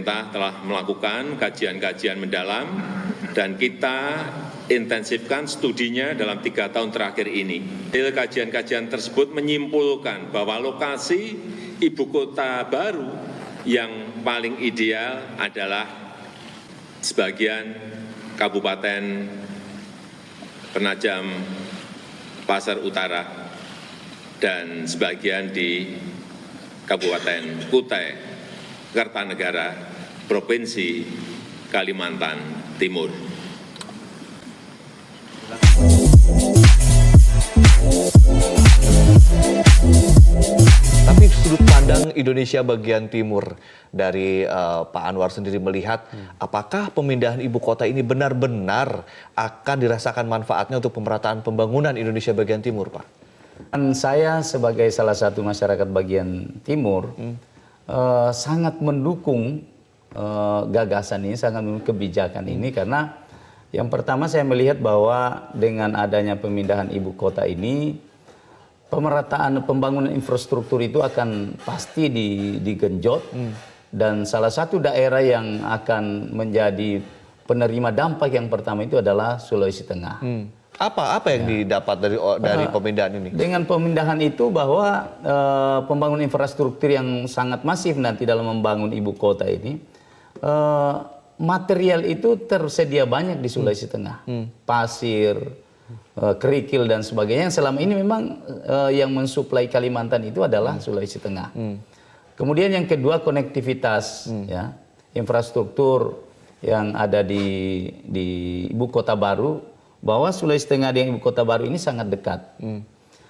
pemerintah telah melakukan kajian-kajian mendalam dan kita intensifkan studinya dalam 3 tahun terakhir ini. Hasil kajian-kajian tersebut menyimpulkan bahwa lokasi ibu kota baru yang paling ideal adalah sebagian Kabupaten Penajam Pasar Utara dan sebagian di Kabupaten Kutai Kartanegara, Provinsi Kalimantan Timur. Tapi sudut pandang Indonesia bagian timur dari Pak Anwar sendiri melihat apakah pemindahan ibu kota ini benar-benar akan dirasakan manfaatnya untuk pemerataan pembangunan Indonesia bagian timur, Pak? Dan saya sebagai salah satu masyarakat bagian timur sangat mendukung gagasan ini, sangat mendukung kebijakan ini karena yang pertama saya melihat bahwa dengan adanya pemindahan ibu kota ini pemerataan pembangunan infrastruktur itu akan pasti digenjot dan salah satu daerah yang akan menjadi penerima dampak yang pertama itu adalah Sulawesi Tengah. Apa yang didapat dari pemindahan ini? Dengan pemindahan itu bahwa pembangunan infrastruktur yang sangat masif nanti dalam membangun ibu kota ini, material itu tersedia banyak di Sulawesi Tengah, pasir, kerikil dan sebagainya. Yang selama ini memang yang mensuplai Kalimantan itu adalah Sulawesi Tengah. Kemudian yang kedua konektivitas, ya, infrastruktur yang ada di ibu kota baru, bahwa Sulawesi Tengah dengan ibu kota baru ini sangat dekat,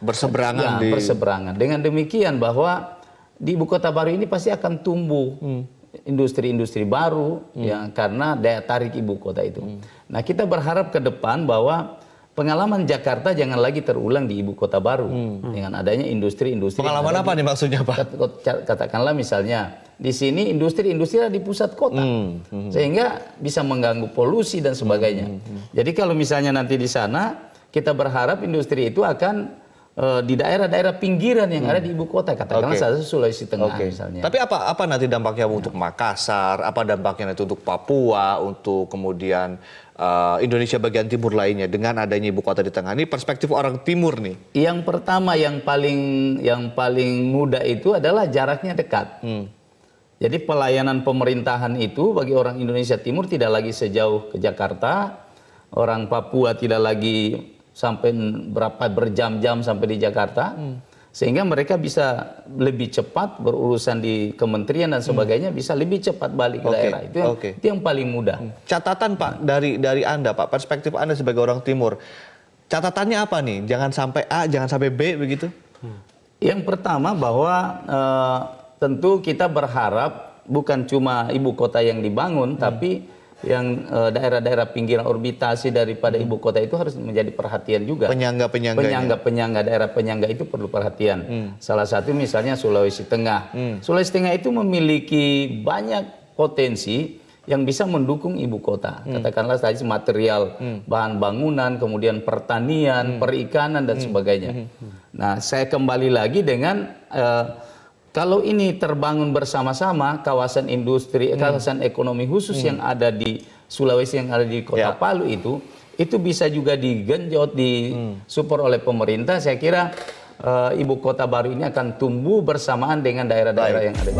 berseberangan. Berseberangan. Dengan demikian bahwa di ibu kota baru ini pasti akan tumbuh industri-industri baru, ya, karena daya tarik ibu kota itu. Nah, kita berharap ke depan bahwa pengalaman Jakarta jangan lagi terulang di ibu kota baru dengan adanya industri-industri. Pengalaman apa nih maksudnya, Pak? Katakanlah misalnya di sini industri-industri di pusat kota, sehingga bisa mengganggu polusi dan sebagainya. Jadi kalau misalnya nanti di sana kita berharap industri itu akan di daerah-daerah pinggiran yang ada di ibu kota, katakanlah saja Sulawesi Tengah misalnya. Tapi apa nanti dampaknya untuk Makassar, apa dampaknya nanti untuk Papua, untuk kemudian Indonesia bagian timur lainnya dengan adanya ibu kota di tengah? Ini perspektif orang timur nih. Yang pertama yang paling mudah itu adalah jaraknya dekat. Jadi pelayanan pemerintahan itu bagi orang Indonesia Timur tidak lagi sejauh ke Jakarta, orang Papua tidak lagi sampai berjam-jam sampai di Jakarta, sehingga mereka bisa lebih cepat berurusan di kementerian dan sebagainya, bisa lebih cepat balik ke daerah. Itu yang paling mudah. Catatan Pak dari Anda, Pak, perspektif Anda sebagai orang Timur, catatannya apa nih? Jangan sampai A, jangan sampai B begitu? Yang pertama bahwa tentu kita berharap bukan cuma ibu kota yang dibangun, tapi yang daerah-daerah pinggiran orbitasi daripada ibu kota itu harus menjadi perhatian juga. Penyangga daerah penyangga itu perlu perhatian. Salah satu misalnya Sulawesi Tengah. Sulawesi Tengah itu memiliki banyak potensi yang bisa mendukung ibu kota. Katakanlah tadi material bahan bangunan, kemudian pertanian, perikanan dan sebagainya. Nah, saya kembali lagi dengan kalau ini terbangun bersama-sama kawasan industri, kawasan ekonomi khusus yang ada di Sulawesi, yang ada di kota Palu itu bisa juga digenjot, disupport oleh pemerintah. Saya kira ibu kota baru ini akan tumbuh bersamaan dengan daerah-daerah yang ada.